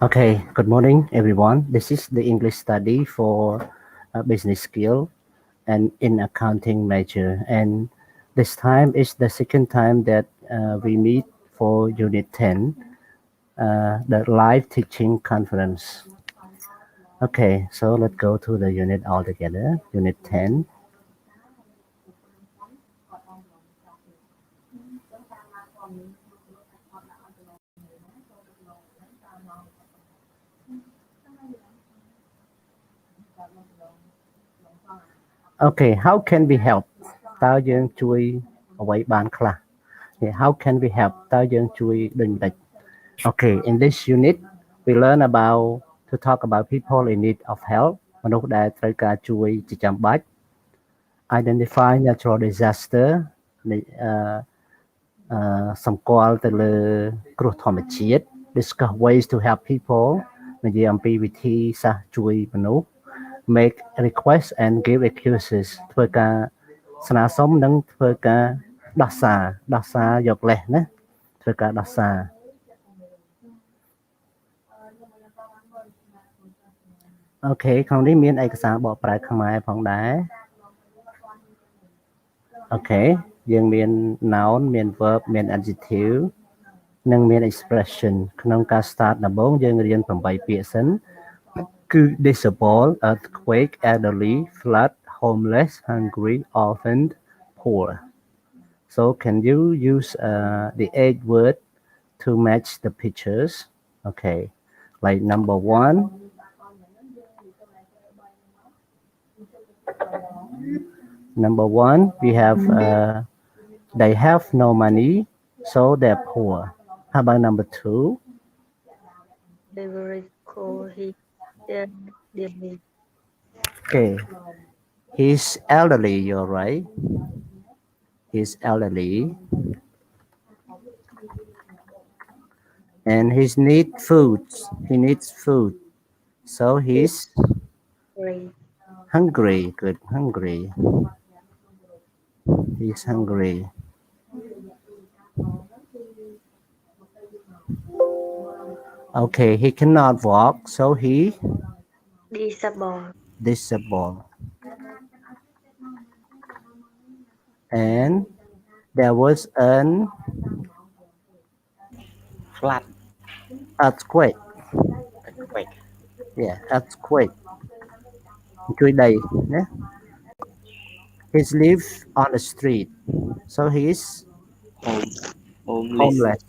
Okay, good morning, everyone. This is the English study for business skill and in accounting major. And this time is the second time that we meet for Unit 10, the live teaching conference. Okay, so let's go to the unit all together. Unit 10. Okay, how can we help? តើយើងជួយអ្វីបានខ្លះ Yeah, how can we help? តើយើងជួយដូចម្តេច Okay, in this unit, we learn about to talk about people in need of help មនុស្សដែលត្រូវការជួយជាចាំបាច់ identify natural disaster នៃសម្គាល់ទៅលើគ្រោះធម្មជាតិ discuss ways to help people និយាយអំពីវិធីសាស្ត្រជួយមនុស្ស make requests and give excuses ធ្វើការស្នើសុំនិងធ្វើការដោះសារយកលេសណាធ្វើការដោះសារ អូខេក្នុងនេះមានឯកសារបកប្រែខ្មែរផងដែរអូខេយើងមាន noun មាន verb មាន adjective និងមាន expression ក្នុងការ start ដំបូងយើងរៀន8ពាក្យសិនគឺ disabled earthquake elderly flood homeless hungry orphan poor so can you use the 8 word to match the pictures okay like number 1 Number 1, we have they have no money, so they're poor. How about number 2? They were called his dearly. Okay, he's elderly, you're right. He's elderly. And he needs food. He needs food. So he's Great. hungry. Good, hungry. He's hungry. Okay, he cannot walk, so he Disabled. disabled. And there was an flood, earthquake. earthquake, Yeah, earthquake.ជួយដីណា He lives on the street, so he's homeless,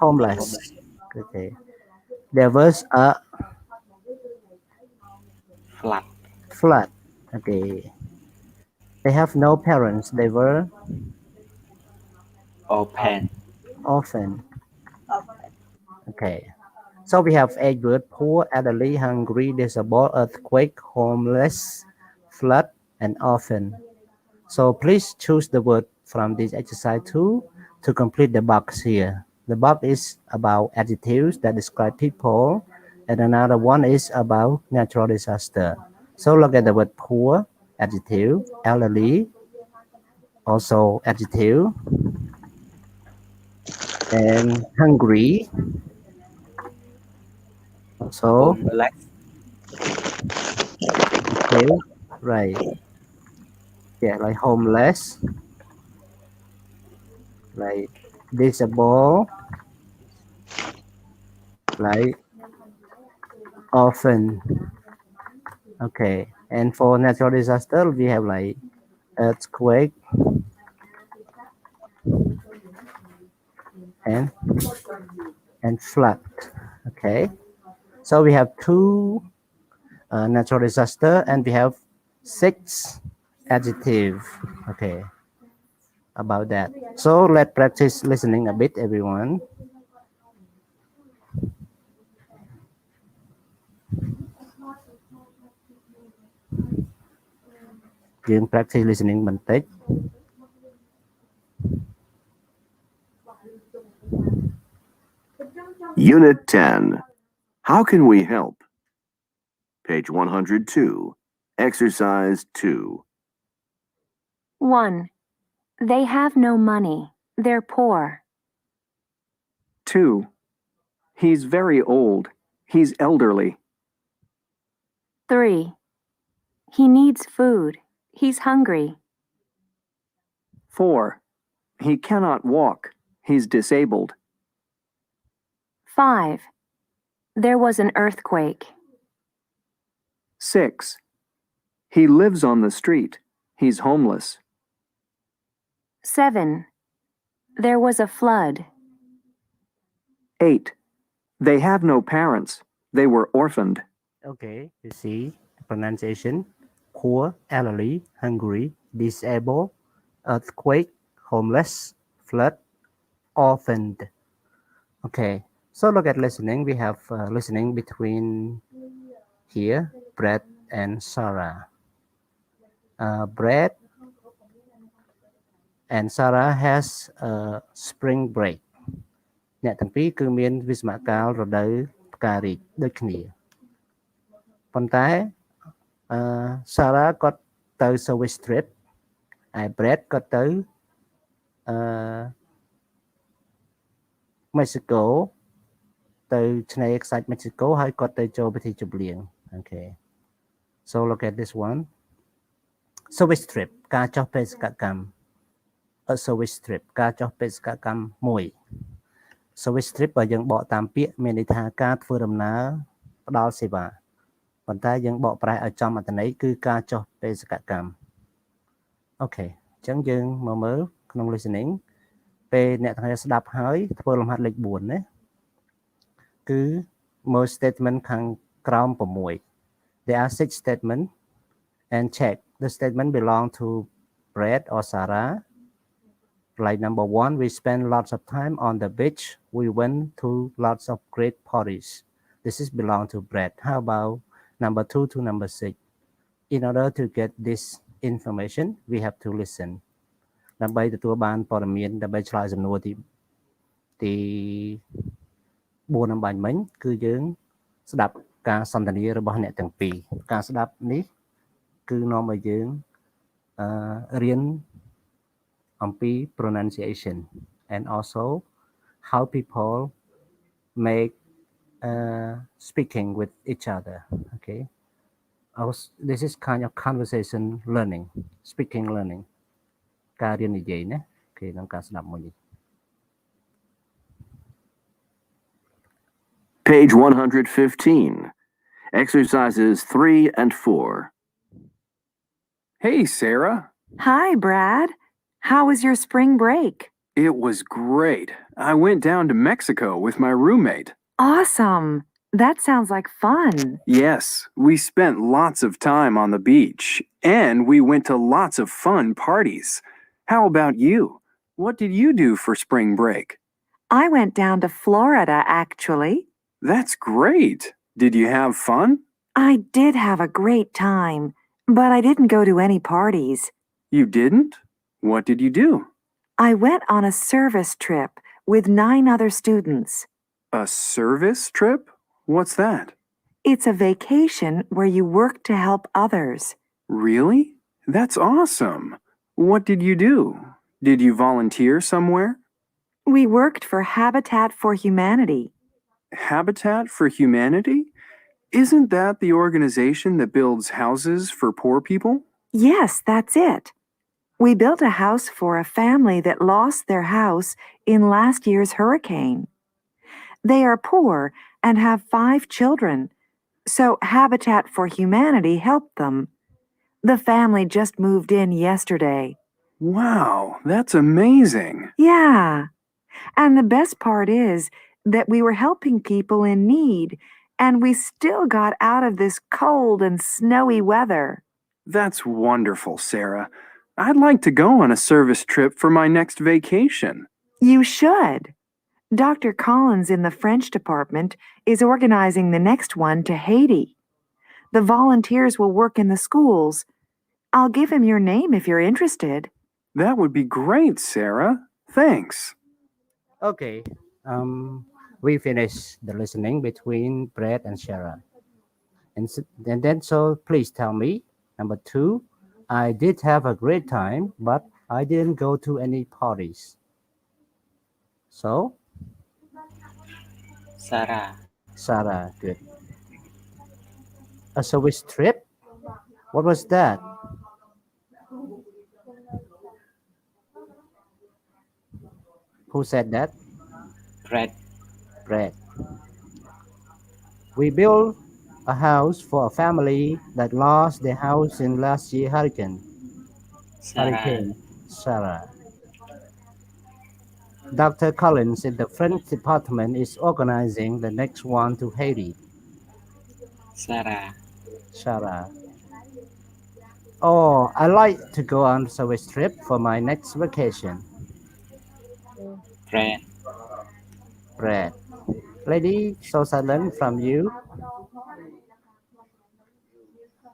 homeless. Okay. There was a flood, Okay. They have no parents. They were orphan, Okay. So we have 8 words: poor, elderly, hungry, disabled, earthquake, homeless, flood, and orphan. So please choose the word from this exercise 2 to complete the box here. The box is about adjectives that describe people, and another one is about natural disaster. So look at the word poor, adjective, elderly, also adjective, and hungry, also homeless, okay, right. Yeah, like homeless, like disabled, like orphan. Okay, and for natural disaster, we have like earthquake and flood. Okay, so we have 2 natural disaster and we have 6 adjective. Okay, about that. So let's practice listening a bit, everyone.យើង practice listening បន្តិច Unit 10. How can we help? Page 102. Exercise 2. 1. They have no money. They're poor. 2. He's very old. He's elderly. 3. He needs food. He's hungry. 4. He cannot walk. He's disabled. 5. There was an earthquake. 6. He lives on the street. He's homeless. 7. There was a flood. 8. They have no parents. They were orphaned. Okay, you see pronunciation: poor, elderly, hungry, disabled, earthquake, homeless, flood, orphaned. Okay, so look at listening. We have listening between here, Brett and Sarah. Brett and Sarah has a spring break. អ្នកទាំងពីរគឺមានវិស្សមកាលរដូវផ្ការីកដូចគ្នាប៉ុន្តែSarah គាត់ទៅ service trip ហើយ Brett គាត់ទៅMexico ទៅឆ្នេរខ្សាច់ Mexico ហើយគាត់ទៅចូលពិធីជប់លៀង Okay so look at this one service trip ការចុះបេសកកម្ម a service trip ការចុះបេសកកម្មមួយ service trip បើយើងបកតាមពាក្យមានន័យថាការធ្វើដំណើរផ្ដល់សេវាប៉ុន្តែយើងបកប្រែឲ្យចំអត្ថន័យគឺការចុះបេសកកម្ម Okay អញ្ចឹងយើងមកមើលក្នុង listening ពេលអ្នកទាំងអស់ស្ដាប់ហើយធ្វើលំហាត់លេខ 4 ណាគឺមើល statement ខាងក្រោម 6 There are 6 statements and check the statement belong to Brett or Sarah. Like number 1, we spend lots of time on the beach. We went to lots of great parties. This is belong to Brett. How about number 2 to number 6? In order to get this information, we have to listen. ដើម្បីទទួលបានព័ត៌មានដើម្បីឆ្លើយសំណួរទី4 អំបញ្ញមិញគឺយើងស្ដាប់ការសន្ទនារបស់អ្នកទាំងពីរការស្ដាប់នេះគឺនាំឲ្យយើងរៀនអំពី pronunciation and also how people make speaking with each other. Okay, this is kind of conversation learning, speaking learning. ការរៀននិយាយណាគេក្នុងការស្ដាប់មួយនេះ Page 115. Exercises 3 and 4. Hey, Sarah. Hi, Brad. How was your spring break? It was great. I went down to Mexico with my roommate. Awesome. That sounds like fun. Yes, we spent lots of time on the beach, and we went to lots of fun parties. How about you? What did you do for spring break? I went down to Florida, actually. That's great. Did you have fun? I did have a great time, but I didn't go to any parties. You didn't? What did you do? I went on a service trip with 9 other students. A service trip? What's that? It's a vacation where you work to help others. Really? That's awesome. What did you do? Did you volunteer somewhere? We worked for Habitat for Humanity. Habitat for Humanity? Isn't that the organization that builds houses for poor people? Yes, that's it. We built a house for a family that lost their house in last year's hurricane. They are poor and have 5 children, so Habitat for Humanity helped them. The family just moved in yesterday. Wow, that's amazing. Yeah. And the best part is that we were helping people in need, and we still got out of this cold and snowy weather. That's wonderful, Sarah. I'd like to go on a service trip for my next vacation. You should. Dr. Collins in the French department is organizing the next one to Haiti. The volunteers will work in the schools. I'll give him your name if you're interested. That would be great, Sarah. Thanks. Okay we finished the listening between Brett and Sarah and then so please tell me number 2 I did have a great time but I didn't go to any parties so Sarah Sarah, good. A service trip? What was that? Who said that? Bread. Brad. We built a house for a family that lost their house in last year hurricane. Sarah. Hurricane. Sarah. Dr. Collins in the French department is organizing the next one to Haiti. Sarah. Sarah. Oh, I like to go on service trip for my next vacation. Bread. Brad. Lady, so silent from you.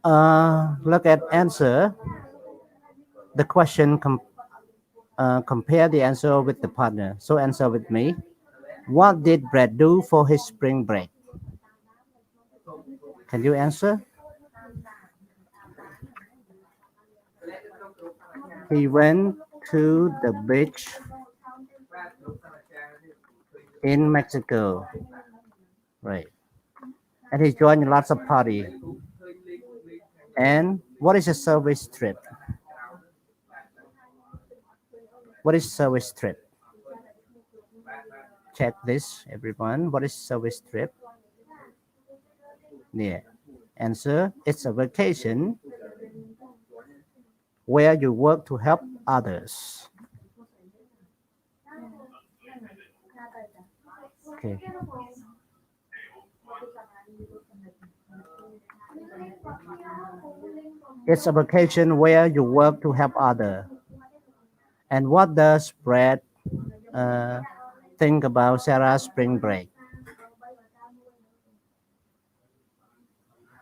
Look at answer. The question compare the answer with the partner. So answer with me. What did Brad do for his spring break? Can you answer? He went to the beach in Mexico. Right. And he joined lots of party. And what is a service trip? What is service trip? Check this, everyone. What is service trip? Yeah. Answer, it's a vacation where you work to help others. Okay. It's a vacation where you work to help others. And what does Brad think about Sarah's spring break?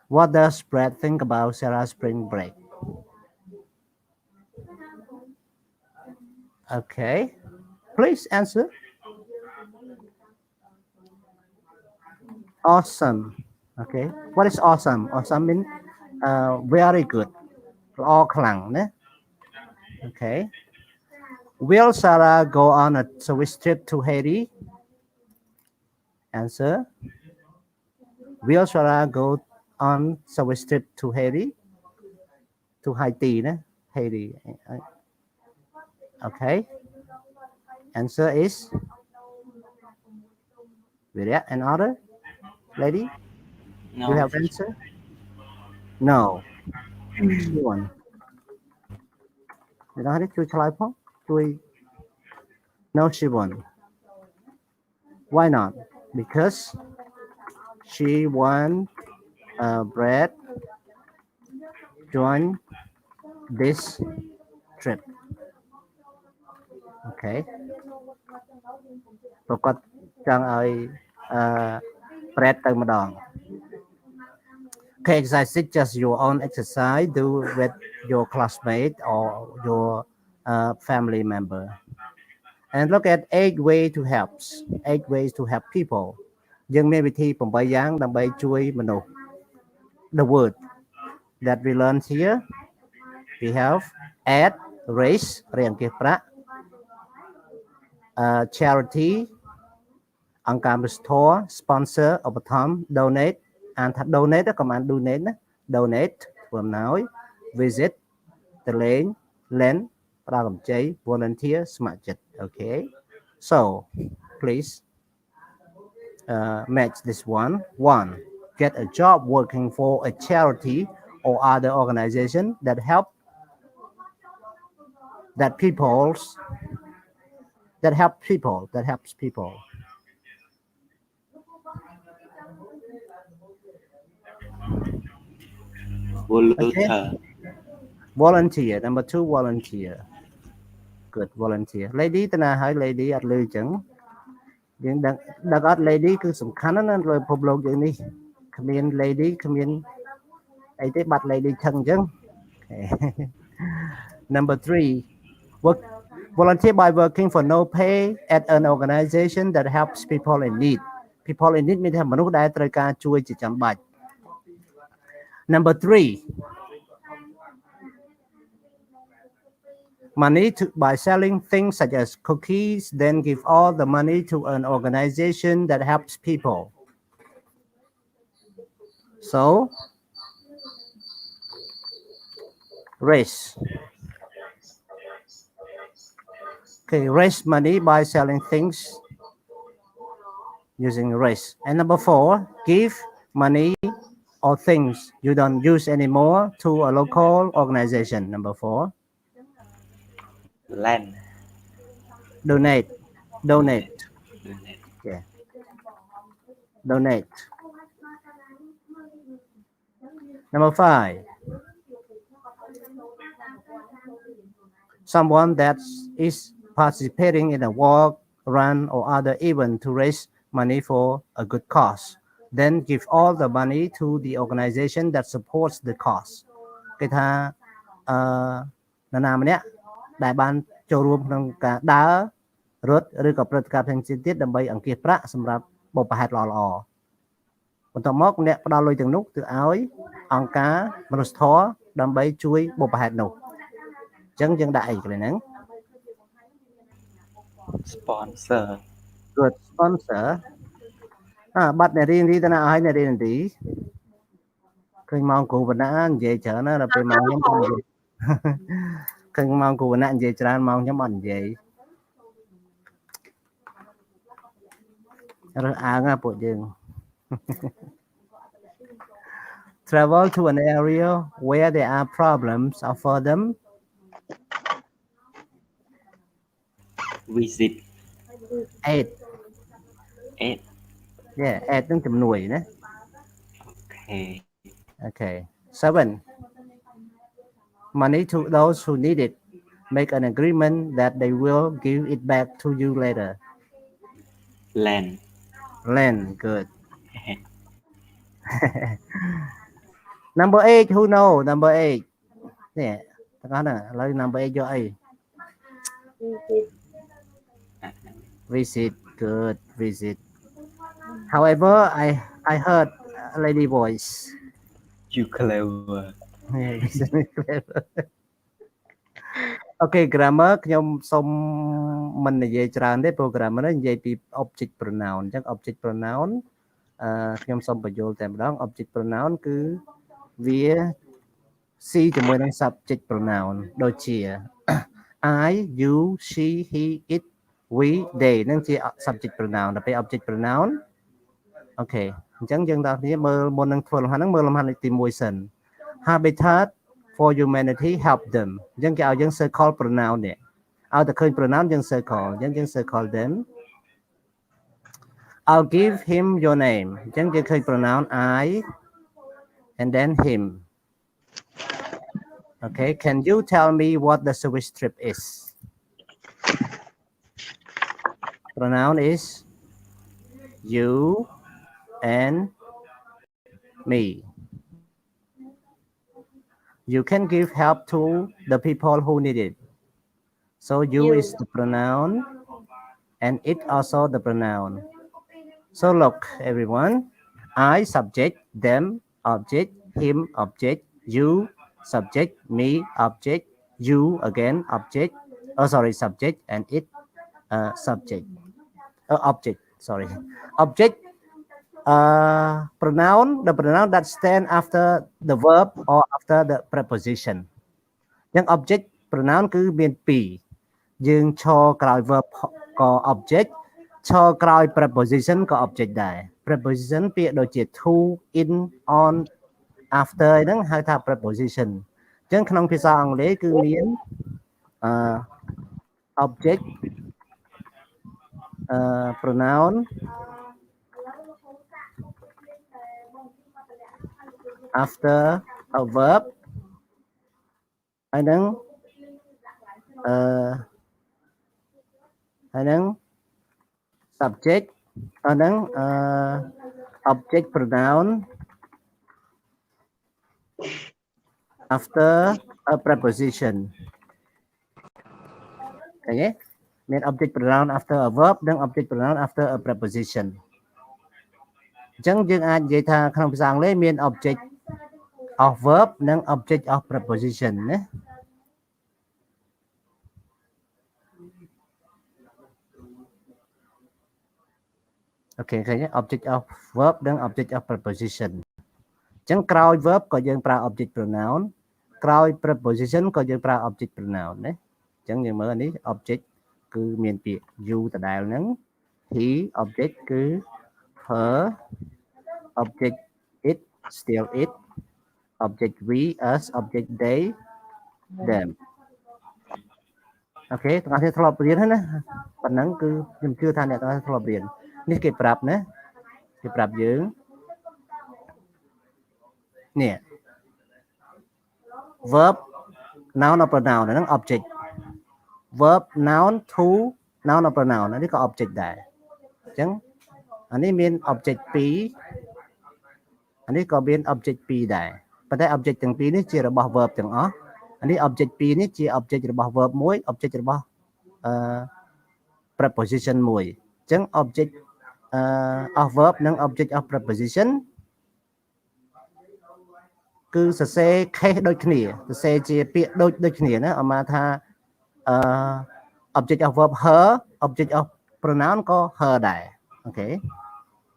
What does Brad think about Sarah's spring break? Okay, please answer. Awesome. Okay, what is awesome? Awesome means very good. ល្អខ្លាំងណា Okay. Will Sarah go on a service trip to Haiti? Answer. Will Sarah go on service trip to Haiti? To Haiti, né? Haiti. Okay. Answer is Vidya and other lady. No. You have answer? No. She won. អ្នកនរនេះជួយឆ្លើយផងជួយ No, she won. Why not? Because she won Brad join this trip. Okay. ប្រកបចង់ឲ្យBrad ទៅម្ដង Okay, exercise 6, just your own exercise. Do with your classmate or your family member. And look at 8 ways to help. 8 ways to help people. យើងមានវិធី8យ៉ាងដើម្បីជួយមនុស្ស The word that we learned here, we have add, raise រៀងអង្គាសប្រាក់ charity អង្គការមនុស្សធម៌ sponsor ឧបត្ថម្ភ donate អានថា donate កុំអាន donate ណា donate ធ្វើអំណោយ visit ទៅលេង lend ផ្ដល់កម្ចី volunteer ស្ម័គ្រចិត្ត Okay, so please match this one. 1. Get a job working for a charity or other organization that helps people. Volunteer. Volunteer. Number 2, volunteer. Good, volunteer. Lady តាណាហើយ lady អត់លឺអញ្ចឹងយើងដឹកអត់ lady គឺសំខាន់ណាស់លើពិភពលោកយើងនេះគ្មាន lady គ្មានអីទេបាត់ lady ឆឹងអញ្ចឹង Number 3, volunteer by working for no pay at an organization that helps people in need. People in need មានថាមនុស្សដែលត្រូវការជួយជាចាំបាច់ Number 3, money by selling things such as cookies, then give all the money to an organization that helps people. So raise. Okay, raise money by selling things using raise. And number 4, give money or things you don't use anymore to a local organization. Number 4, lend, donate. Donate. donate, Yeah. Donate. Number 5, someone that is participating in a walk, run, or other event to raise money for a good cause. Then give all the money to the organization that supports the cause. គេថានរណាម្នាក់ដែលបានចូលរួមក្នុងការដើររត់ឬក៏ព្រឹត្តិការណ៍ផ្សេងៗទៀតដើម្បីអង្គាសប្រាក់សម្រាប់បុព្វហេតុល្អៗបន្ទាប់មកអ្នកផ្ដល់លុយទាំងនោះទៅឲ្យអង្គការមនុស្សធម៌ដើម្បីជួយបុព្វហេតុនោះអញ្ចឹងយើងដាក់អីកន្លែងហ្នឹង sponsor, good sponsor បាត់អ្នករៀនទីទៅណាឲ្យអ្នករៀនទីឃើញម៉ោងគ្រូបណ្ណានិយាយច្រើនណាស់ដល់ពេលម៉ោងខ្ញុំអត់និយាយឃើញម៉ោងគ្រូបណ្ណានិយាយច្រើនម៉ោងខ្ញុំអត់និយាយរើសអើងណាពួកយើង travel to an area where there are problems offer them visit, aid aid, yeah aid នឹងជំនួយណា okay, okay 7 money to those who need it make an agreement that they will give it back to you later lend, lend good number 8 who know number 8នេះទាំងអស់ហ្នឹងឥឡូវ number 8យកអី visit good visit however I heard a lady voice you clever, Okay grammar ខ្ញុំសូមមិននិយាយច្រើនទេ programmer និយាយពី object pronoun អញ្ចឹង object pronoun ខ្ញុំសូមបញ្យល់តែម្ដង object pronoun គឺវាស៊ីជាមួយនឹង subject pronoun ដូចជា I you she he it we they នឹងជា subject pronoun ដល់ពេល object pronoun អូខេអញ្ចឹងយើងដល់គ្នាមើលមុននឹងធ្វើលំហាត់ហ្នឹងមើលលំហាត់ទី1សិន habitat for humanity help them អញ្ចឹងគេឲ្យយើង circle pronoun នេះឲ្យតែឃើញ pronoun យើង circle អញ្ចឹងយើង circle them I'll give him your name អញ្ចឹងយើងឃើញ pronoun I and then him Okay can you tell me what the Swiss trip is Pronoun is you and me You can give help to the people who need it. So you is the pronoun and it also the pronoun. So look everyone, I subject, them object, him object, you subject, me object, you again object, subject and it subject. Object, sorry. Object pronoun, the pronoun that stand after the verb or after the preposition អញ្ចឹង object pronoun គឺមាន2យើងឈរក្រោយ verb ក៏ object ឈរក្រោយ preposition ក៏ object ដែរ preposition ពាក្យដូចជា to in on after ហ្នឹងហៅថា preposition អញ្ចឹងក្នុងភាសាអង់គ្លេសគឺមាន object pronoun after a verb ហើយនឹងsubject ហើយនឹងobject pronoun after a preposition ឃើញទេមាន object pronoun after a verb និង object pronoun after a preposition អញ្ចឹងយើងអាចនិយាយថាក្នុងភាសាអង់គ្លេសមាន object of verb និង object of preposition ណាអូខេឃើញទេ object of verb និង object of preposition ចឹងក្រោយ verb ក៏យើងប្រើ object pronoun ក្រោយ preposition ក៏យើងប្រើ object pronoun ណាចឹងយើងមើលនេះ object គឺមានពាក្យ you ដដែលហ្នឹង he object គឺ her object it still it object we us object they them អូខេទាំងអស់គ្នាធ្លាប់រៀនហើយណាប៉ុណ្ណឹងគឺខ្ញុំជឿថាអ្នកទាំងអស់ធ្លាប់រៀននេះគេប្រាប់ណាគេប្រាប់យើងនេះ verb noun or pronoun ហ្នឹង object verb noun to noun or pronoun នេះក៏ object ដែរអញ្ចឹងអានេះមាន object 2អានេះក៏មាន object 2ដែរប៉ុន្តែ object ទាំងពីរនេះជារបស់ verb ទាំងអស់អានេះ object 2នេះជា object របស់ verb មួយ object របស់preposition មួយអញ្ចឹង object of verb និង object of preposition គឺសរសេរ case ដូចគ្នាសរសេរជាពាក្យដូចគ្នាណាអាមកថាobject of verb her object of pronoun ក៏ her ដែរអូខេ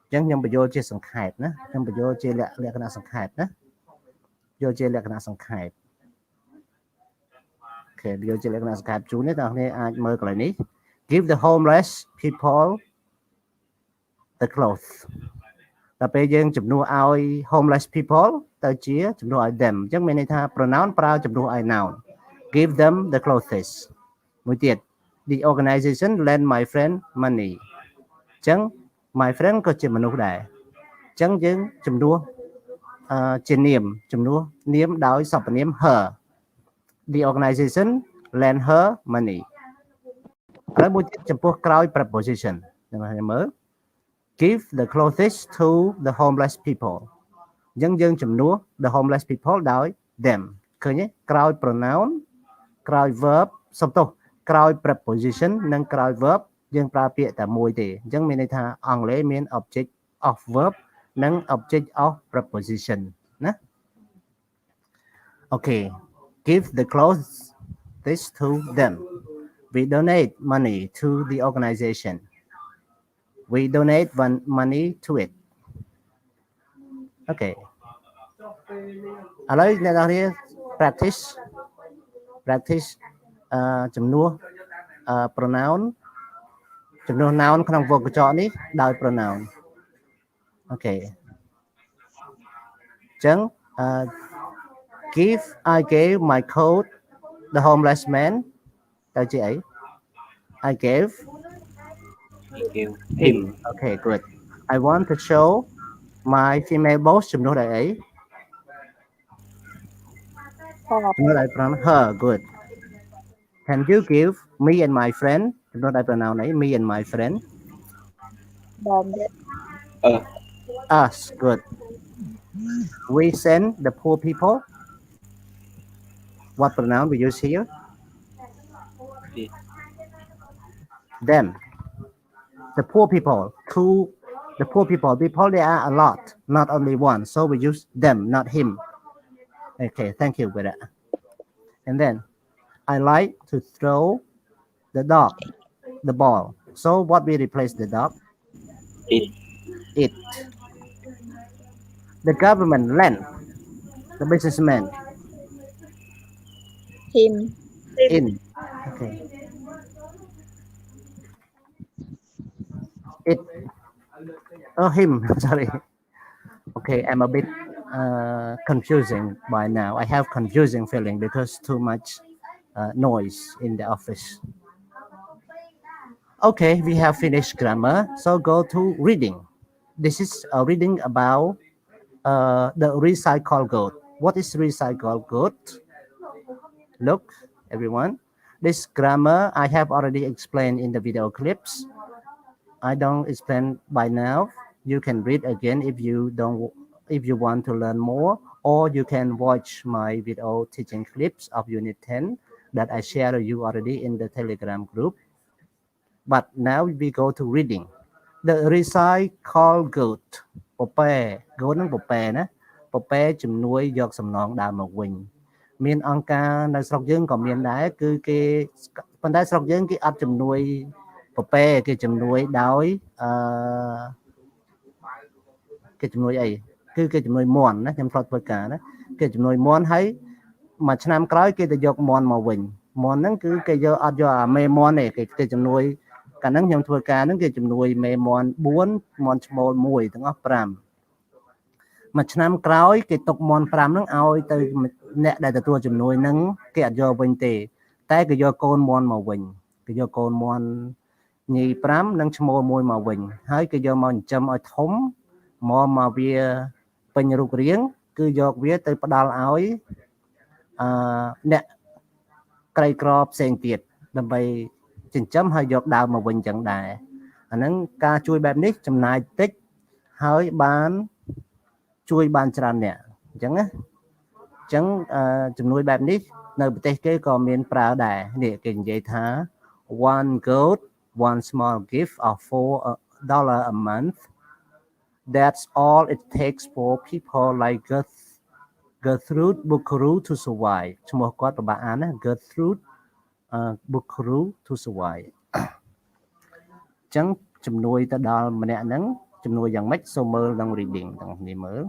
អញ្ចឹងខ្ញុំបញ្យល់ជាសង្ខេបណាខ្ញុំបញ្យល់ជាលក្ខណៈសង្ខេបណាយកជាលក្ខណៈសង្ខេបអូខេយកជាលក្ខណៈសង្ខេបជូននេះបងប្អូនអាចមើលកន្លែងនេះ give the homeless people the clothes ដល់ពេលយើងជំនួសឲ្យ homeless people ទៅជាជំនួសឲ្យ them អញ្ចឹងមានន័យថា pronoun ប្រើជំនួសឲ្យ noun give them the clothes មួយទៀត the organization lend my friend money អញ្ចឹង my friend ក៏ជាមនុស្សដែរអញ្ចឹងយើងជំនួសជានាមជំនួសនាមដោយសព្វនាម her the organization lend her money ឥឡូវមួយទៀតចំពោះក្រោយ preposition យើងមើល give the clothes to the homeless people អញ្ចឹងយើងជំនួស the homeless people ដោយ them ឃើញទេក្រោយ pronoun ក្រោយ verb សំទោសក្រោយ preposition និងក្រោយ verb យើងប្រើពាក្យតែមួយទេអញ្ចឹងមានន័យថាអង់គ្លេសមាន object of verb និង object of preposition ណាអូខេ give the clothes this to them we donate money to the organization we donate money to it អូខេឥឡូវអ្នកនរគ្នា practice ជំនួសpronoun ជំនួស noun ក្នុងវគ្គកញ្ចក់នេះដោយ pronoun អូខេអញ្ចឹងI gave my coat the homeless man ទៅជាអី I gave him okay good I want to show my female boss ជំនួសដោយអីជំនួសដោយ pronoun her good can you give me and my friend ជំនួសដោយ pronoun អី me and my friend us good we send the poor people what pronoun we use here them the poor people there are a lot not only one so we use them not him okay thank you for that and then I like to throw the ball so what we replace the dog it the government lend the businessman him in okay it him sorry okay I'm a bit confusing by now I have confusing feeling because too much noise in the office okay we have finished grammar so go to reading this is a reading about the recycled good what is recycled good look everyone this grammar I have already explained in the video clips I don't explain by now you can read again if you want to learn more or you can watch my video teaching clips of unit 10 that I share with you already in the Telegram group but now we go to reading the recycled good ពពែ good ហ្នឹងពពែណាពពែជំនួយយកសំណងដើមមកវិញមានអង្គការនៅស្រុកយើងក៏មានដែរគឺគេប៉ុន្តែស្រុកយើងគេអត់ជំនួយពពែគេជំនួយដោយគេជំនួយអីគេ គឺគេជំនួយមន់ណាខ្ញុំធ្លាប់ធ្វើការណាគេជំនួយមន់ហើយមួយឆ្នាំក្រោយគេទៅយកមន់មកវិញមន់ហ្នឹងគឺគេយកអត់យកអាមេមន់ទេគេជំនួយកាលហ្នឹងខ្ញុំធ្វើការហ្នឹងគេជំនួយមេមន់4មន់ឈ្មោល1ទាំងអស់5មួយឆ្នាំក្រោយគេទុកមន់5ហ្នឹងឲ្យទៅអ្នកដែលទទួលជំនួយហ្នឹងគេអត់យកវិញទេតែគេយកកូនមន់មកវិញគេយកកូនមន់ញី5និងឈ្មោល1មកវិញហើយគេយកមកចិញ្ចឹមឲ្យធំមកវាពេញរូបរាងគឺយកវាទៅផ្ដល់ឲ្យអ្នកក្រីក្រផ្សេងទៀតដើម្បីចិញ្ចឹមហើយយកដើមមកវិញចឹងដែរអាហ្នឹងការជួយបែបនេះចំណាយតិចហើយបានជួយបានច្រើនអ្នកអញ្ចឹងណាអញ្ចឹងជំនួយបែបនេះនៅប្រទេសគេក៏មានប្រើដែរនេះគេនិយាយថា one goat one small gift of $4 a month that's all it takes for people like Gertrude Buckaroo to survive ឈ្មោះគាត់ពិបាកអានណា Gertrude Buckaroo to survive អញ្ចឹងជំនួយទៅដល់ម្នាក់ហ្នឹងជំនួយយ៉ាងម៉េចសូមមើលក្នុង reading ទាំងនេះមើល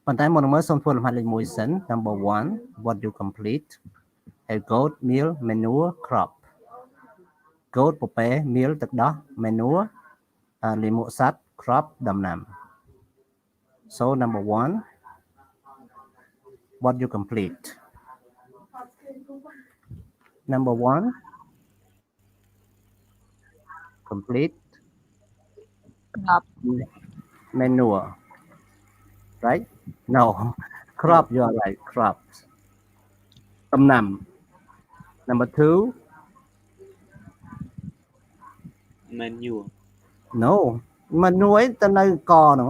ប៉ុន្តែមុននឹងមើលសូមធ្វើលំហាត់លេខ1សិន number 1 what you complete a goat meal manure crop goat ពពែ meal ទឹកដោះ manure លាមកសត្វ crop ដំណាំ so number 1 what you complete number 1 complete crop manure right no crop you are right crops ដំណាំ number 2 manure no manure ទៅនៅកហ្នឹង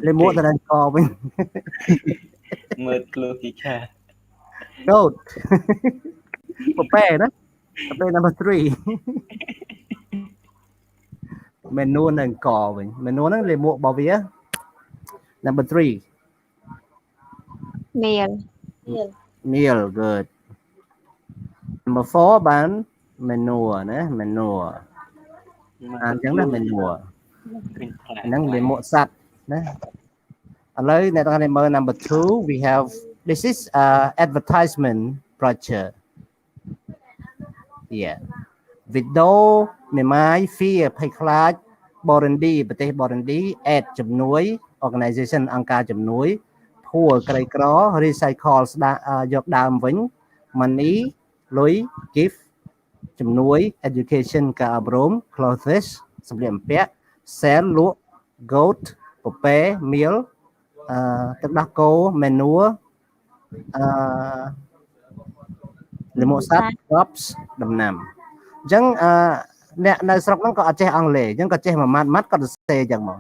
លេមួកទៅនៅកវិញ មើលខ្លួនគីខា goat ពពែណាពពែ number 3 manure នៅកវិញ manure ហ្នឹងលេមួករបស់វា number 3 meal meal good number 4 បាន manure ណា manure អានចឹងណា manure ហ្នឹងលាមកសត្វណាឥឡូវអ្នកទាំងអស់គ្នាមើល number 2 we have this is advertisement brochure yeah video មេម៉ាយ fear ភ័យខ្លាច Burundi ប្រទេស Burundi aid ជំនួយ organization អង្គការជំនួយ poor ក្រីក្រ recycle យកដើមវិញ money លុយ gift ជំនួយ education ការអប់រំ clothes សម្លៀកបំពាក់ sell លក់ goat ពពែ meal ទឹកដោះគោ manure លាមកសត្វ crops ដំណាំអញ្ចឹងអ្នកនៅស្រុកហ្នឹងក៏អត់ចេះអង់គ្លេសអញ្ចឹងក៏ចេះមួយម៉ាត់គាត់សរសេរអញ្ចឹងមក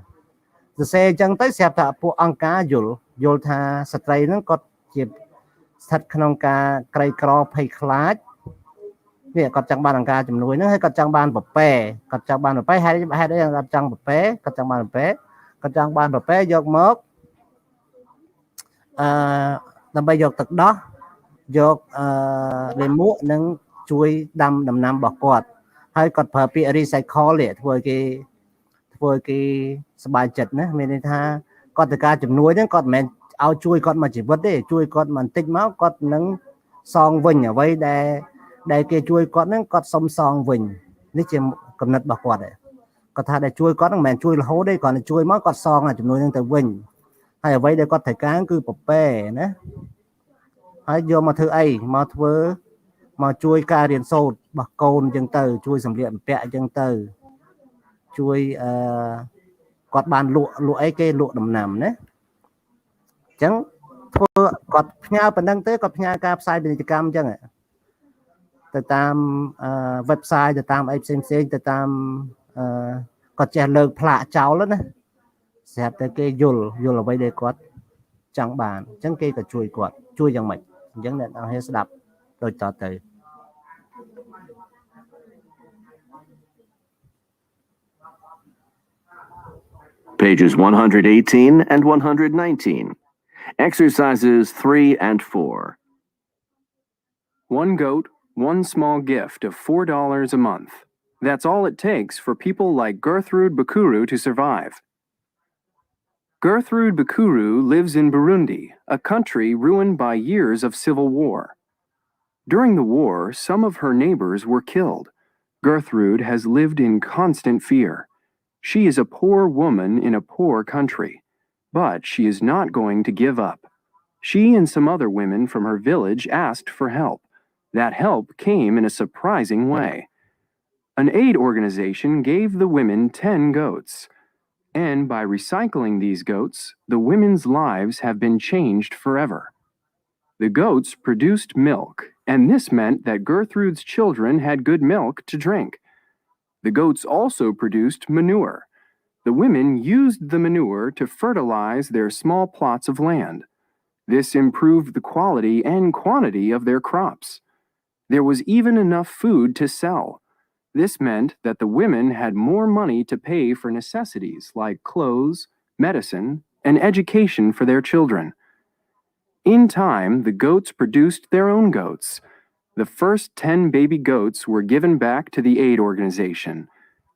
សរសេរអញ្ចឹងទៅស្រាប់ថាពួកអង្គការយល់ថាស្ត្រីហ្នឹងគាត់ជាស្ថិតក្នុងការក្រីក្រភ័យខ្លាចនេះគាត់ចង់បានអង្គការជំនួយហ្នឹងហើយគាត់ចង់បានពពែគាត់ចង់បានពពែហេតុអីគាត់ចង់ពពែគាត់ចង់បានពពែគាត់ចង់បានពពែយកមកដើម្បីយកទឹកដោះយកលេមួកនិងជួយដាំដំណាំរបស់គាត់ហើយគាត់ប្រើពាក្យ recycle ធ្វើគេសប្បាយចិត្តណាមានន័យថាគាត់ទៅការជំនួយហ្នឹងគាត់មិនមែនឲ្យជួយគាត់មកជីវិតទេជួយគាត់បន្តិចមកគាត់នឹងសងវិញអ្វីដែលគេជួយគាត់ហ្នឹងគាត់សុំសងវិញនេះជាកំណត់របស់គាត់គាត់ថាដែលជួយគាត់ហ្នឹងមិនមែនជួយរហូតទេគាត់ទៅជួយមកគាត់សងជំនួយហ្នឹងទៅវិញហើយអ្វីដែលគាត់ត្រូវការគឺពពែណាហើយយកមកធ្វើអីមកធ្វើមកជួយការរៀនសូត្ររបស់កូនអញ្ចឹងទៅជួយសម្លៀកបំពាក់អញ្ចឹងទៅជួយគាត់បានលក់អីគេលក់ដំណាំណាអញ្ចឹងធ្វើគាត់ផ្ញើប៉ុណ្ណឹងទៅគាត់ផ្ញើការផ្សាយពាណិជ្ជកម្មអញ្ចឹងទៅតាម website ទៅតាមអីផ្សេងទៅតាមគាត់ចេះលើកផ្លាកចោលណាស្រាប់តែគេយល់អ្វីដែលគាត់ចង់បានអញ្ចឹងគេក៏ជួយគាត់ជួយយ៉ាងម៉េចអញ្ចឹងអ្នកនរស្ដាប់ដូចតទៅ Pages 118 and 119. Exercises 3 and 4. One goat, one small gift of $4 a month. That's all it takes for people like Gertrude Buckaroo to survive. Gertrude Bakuru lives in Burundi, a country ruined by years of civil war. During the war, some of her neighbors were killed. Gertrude has lived in constant fear. She is a poor woman in a poor country, but she is not going to give up. She and some other women from her village asked for help. That help came in a surprising way. An aid organization gave the women 10 goats. And by recycling these goats, the women's lives have been changed forever. The goats produced milk, and this meant that Gertrude's children had good milk to drink. The goats also produced manure. The women used the manure to fertilize their small plots of land. This improved the quality and quantity of their crops. There was even enough food to sell. This meant that the women had more money to pay for necessities like clothes, medicine, and education for their children. In time, the goats produced their own goats. The first 10 baby goats were given back to the aid organization.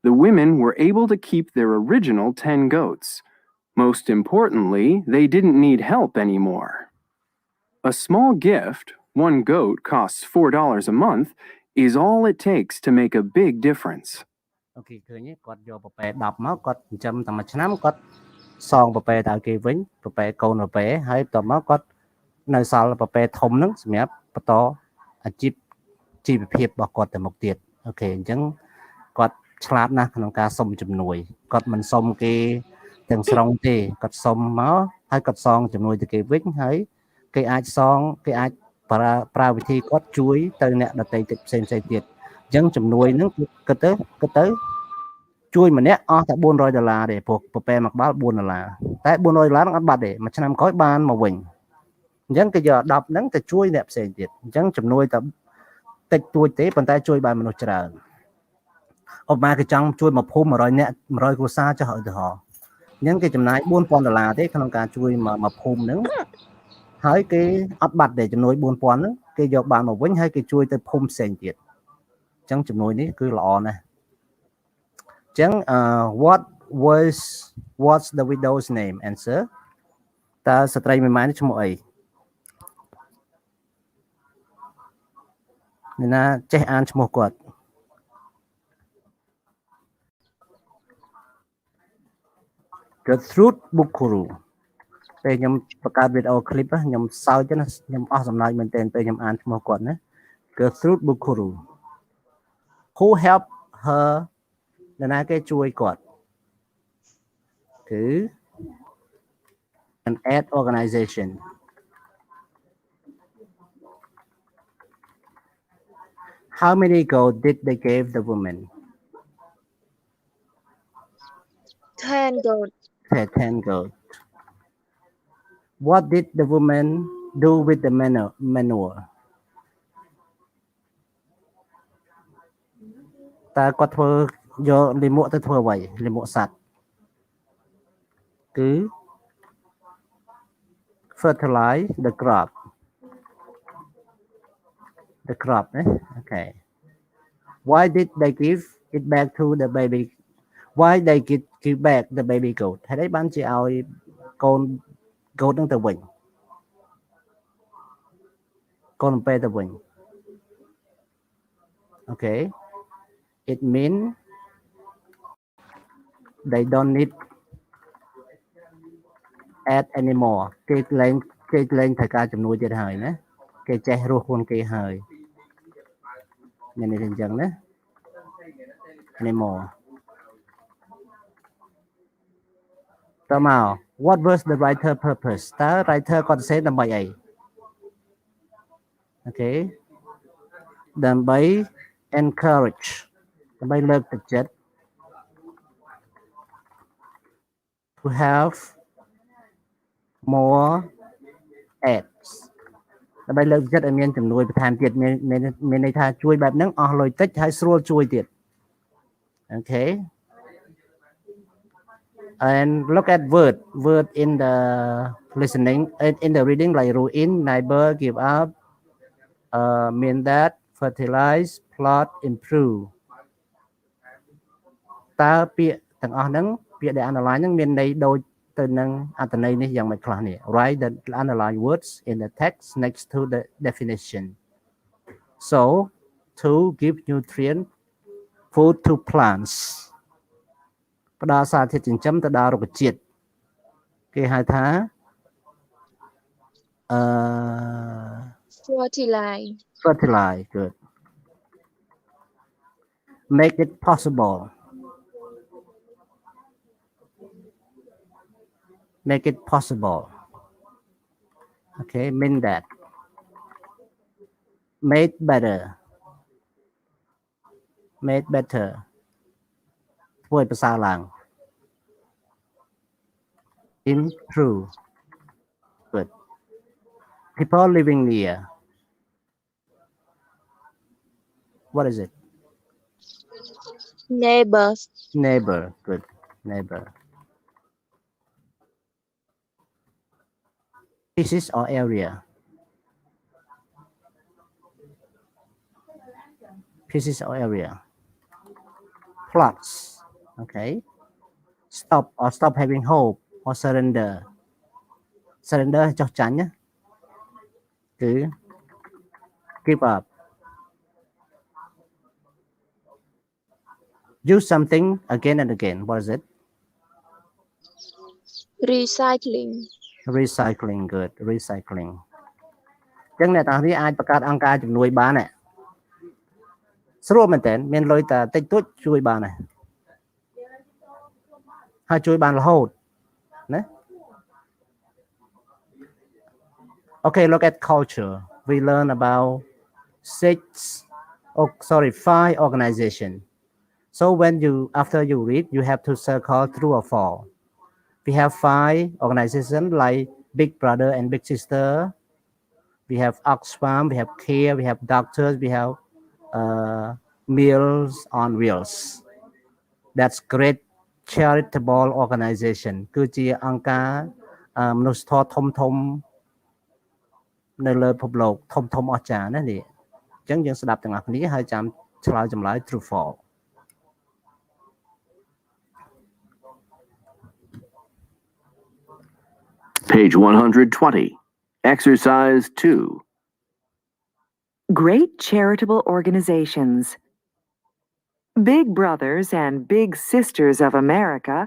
The women were able to keep their original 10 goats. Most importantly, they didn't need help anymore. A small gift, one goat costs $4 a month, is all it takes to make a big difference. អូខេឃើញទេគាត់យកពពែ10មកគាត់ចិញ្ចឹមតែមួយឆ្នាំគាត់សងពពែទៅឲ្យគេវិញពពែកូនពពែហើយបន្ទាប់មកគាត់នៅសល់ពពែធំហ្នឹងសម្រាប់បន្តអាជីវភាពរបស់គាត់ទៅមុខទៀតអូខេអញ្ចឹងគាត់ឆ្លាតណាស់ក្នុងការសុំជំនួយគាត់មិនសុំគេទាំងស្រុងទេគាត់សុំមកហើយគាត់សងជំនួយទៅគេវិញហើយគេអាចប្រើវិធីគាត់ជួយទៅអ្នកដទៃទៀតផ្សេងទៀតអញ្ចឹងជំនួយហ្នឹងគាត់ទៅជួយម្នាក់អស់តែ$400ទេព្រោះពពែមួយក្បាល$4តែ$400ហ្នឹងអត់បាត់ទេមួយឆ្នាំក្រោយបានមកវិញអញ្ចឹងគេយក10ហ្នឹងទៅជួយអ្នកផ្សេងទៀតអញ្ចឹងជំនួយតែតិចតួចទេប៉ុន្តែជួយបានមនុស្សច្រើនឧបមាគេចង់ជួយមកភូមិ100នាក់100គ្រួសារចុះឧទាហរណ៍អញ្ចឹងគេចំណាយ$4,000ទេក្នុងការជួយមកភូមិហ្នឹងហើយគេអត់បាត់ទេជំនួយ$4,000ហ្នឹងគេយកបានមកវិញហើយគេជួយទៅភូមិផ្សេងទៀតអញ្ចឹងជំនួយនេះគឺល្អណាស់អញ្ចឹងwhat's the widow's name answer តើស្ត្រីមេម៉ាយនេះឈ្មោះអីអ្នកណាចេះអានឈ្មោះគាត់Gertrude Bukuru ពេលខ្ញុំបង្កើតវីដេអូឃ្លីបខ្ញុំសើចណាខ្ញុំអស់សំណើចមែនទែនពេលខ្ញុំអានឈ្មោះគាត់ណា Gertrude Bukuru who help her អ្នកណាគេជួយគាត់គឺ an aid organization how many gold did they give the woman 10 gold. 10 gold what did the woman do with the manure តើគាត់ធ្វើយកលាមកទៅធ្វើអ្វីលាមកសត្វគឺ fertilize the crop ណា okay why did they give it back to the baby why they give back the baby goat ហេតុអីបានជាឲ្យកូន goat នឹងទៅវិញកូនពេលទៅវិញ okay it mean they don't need add anymore គេលែងត្រូវការជំនួយទៀតហើយណាគេចេះរស់ខ្លួនគេហើយនេះអញ្ចឹងណា anymore តើមក what was the writer purpose តើ writer គាត់សេដើម្បីអី okay ដើម្បី encourage ដើម្បីលើកទឹកចិត្ត to have more ads ដើម្បីលើកទឹកចិត្តឲ្យមានជំនួយបន្ថែមទៀតមានន័យថាជួយបែបហ្នឹងអស់លុយតិចហើយស្រួលជួយទៀត okay and look at word in the listening in the reading like ruin neighbor give up mean that fertilize plot improve តើពាក្យទាំងអស់ហ្នឹងពាក្យដែល underline ហ្នឹងមានន័យដូច ទៅនឹងអត្ថន័យនេះយ៉ាងម៉េចខ្លះនេះ Write the underlined words in the text next to the definition. So to give nutrient food to plants ផ្ដល់សារធាតុចិញ្ចឹមទៅដល់រុក្ខជាតិគេហៅថាfertilize, fertilize. Good. Make it possible. Make it possible. Okay, mean that. Made better. Made better. ធ្វើឲ្យប្រសើរឡើង Improve. Good. People living near. What is it? neighbors, Neighbor. Good. Neighbor. Pieces or area. Pieces or area. Plots. Okay. Stop or stop having hope or surrender. Surrender ចុះចាញ់ណាគឺ give up. Use something again and again. What is it? recycling, Recycling. Good. Recycling. អញ្ចឹងអ្នកទាំងនេះអាចបង្កើតអង្គការជំនួយបានដែរស្រួលមែនតើមានលុយតែតិចតួចជួយបានដែរហើយជួយបានរហូតណា Okay, look at culture. We learn about 5 organizations. So when after you read, you have to circle 3 or 4. We have 5 organizations like Big Brother and Big Sister. We have Oxfam, we have CARE, we have doctors, we have Meals on Wheels. That's great charitable organization. គឺជាអង្គការមនុស្សធម៌ធំនៅលើពិភពលោកធំអស្ចារ្យណានេះអញ្ចឹងយើងស្ដាប់ទាំងអស់គ្នាហើយចាំឆ្លើយចម្លើយ true false. Page 120. Exercise 2. Great charitable organizations. Big Brothers and Big Sisters of America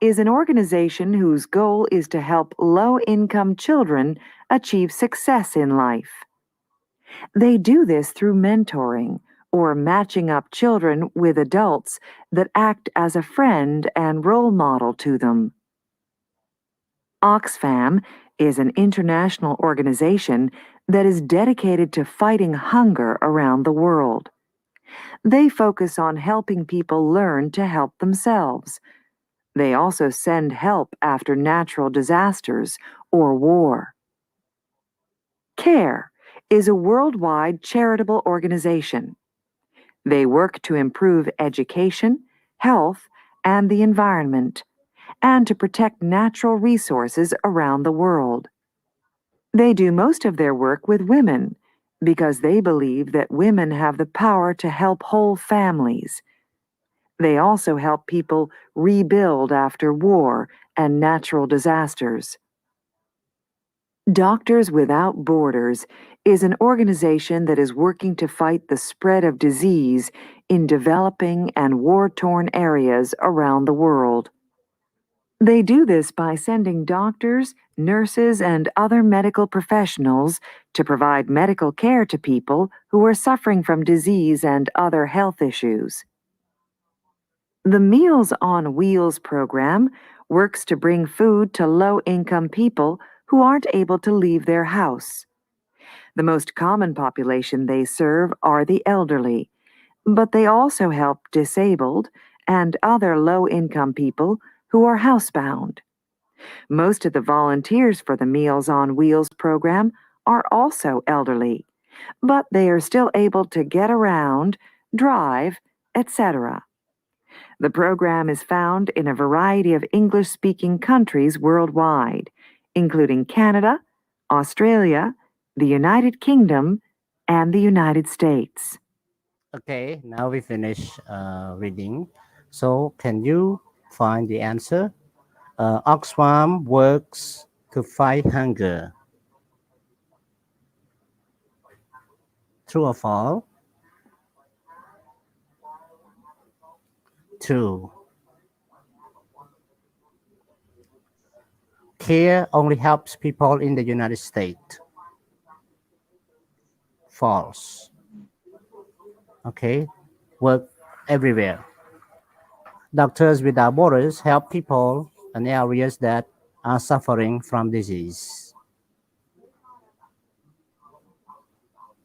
is an organization whose goal is to help low-income children achieve success in life. They do this through mentoring or matching up children with adults that act as a friend and role model to them. Oxfam is an international organization that is dedicated to fighting hunger around the world. They focus on helping people learn to help themselves. They also send help after natural disasters or war. CARE is a worldwide charitable organization. They work to improve education, health, and the environment, and to protect natural resources around the world. They do most of their work with women because they believe that women have the power to help whole families. They also help people rebuild after war and natural disasters. Doctors Without Borders is an organization that is working to fight the spread of disease in developing and war-torn areas around the world. They do this by sending doctors, nurses, and other medical professionals to provide medical care to people who are suffering from disease and other health issues. The Meals on Wheels program works to bring food to low-income people who aren't able to leave their house. The most common population they serve are the elderly, but they also help disabled and other low-income people who are housebound. Most of the volunteers for the Meals on Wheels program are also elderly, but they are still able to get around, drive, etc. The program is found in a variety of English-speaking countries worldwide, including Canada, Australia, the United Kingdom, and the United States. Okay, now we finish reading. So can you find the answer? Oxfam works to fight hunger. True or false? True. CARE only helps people in the United States. False. Okay, work everywhere. Doctors Without Borders help people in areas that are suffering from disease.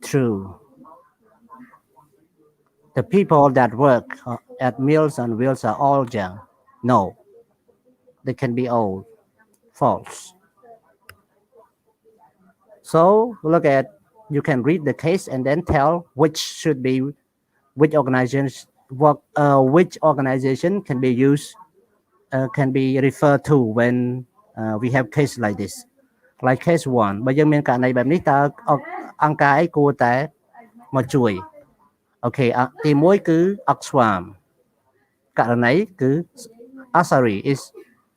True. The people that work at Meals on Wheels are all young. No, they can be old. False. So look at, you can read the case and then tell which organization can be used, can be referred to when we have case like this. Like case 1 បើយើងមានករណីបែបនេះតើអង្គការអីគួរតែមកជួយ Okay ទី1គឺ Oxfam ករណីគឺ Asari is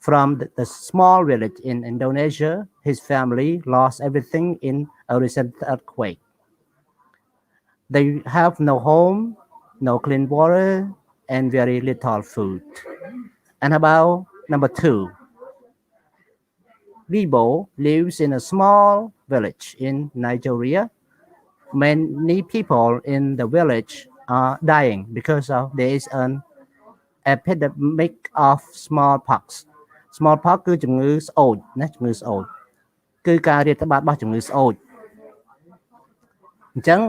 from the small village in Indonesia. His family lost everything in a recent earthquake. They have no home, no clean water, and very little food. And about number 2, Bibo lives in a small village in Nigeria. Many people in the village are dying because of there is an epidemic of smallpox. Smallpox គឺជំងឺស្អូចណាជំងឺស្អូចគឺការរាតត្បាតរបស់ជំងឺស្អូចអញ្ចឹង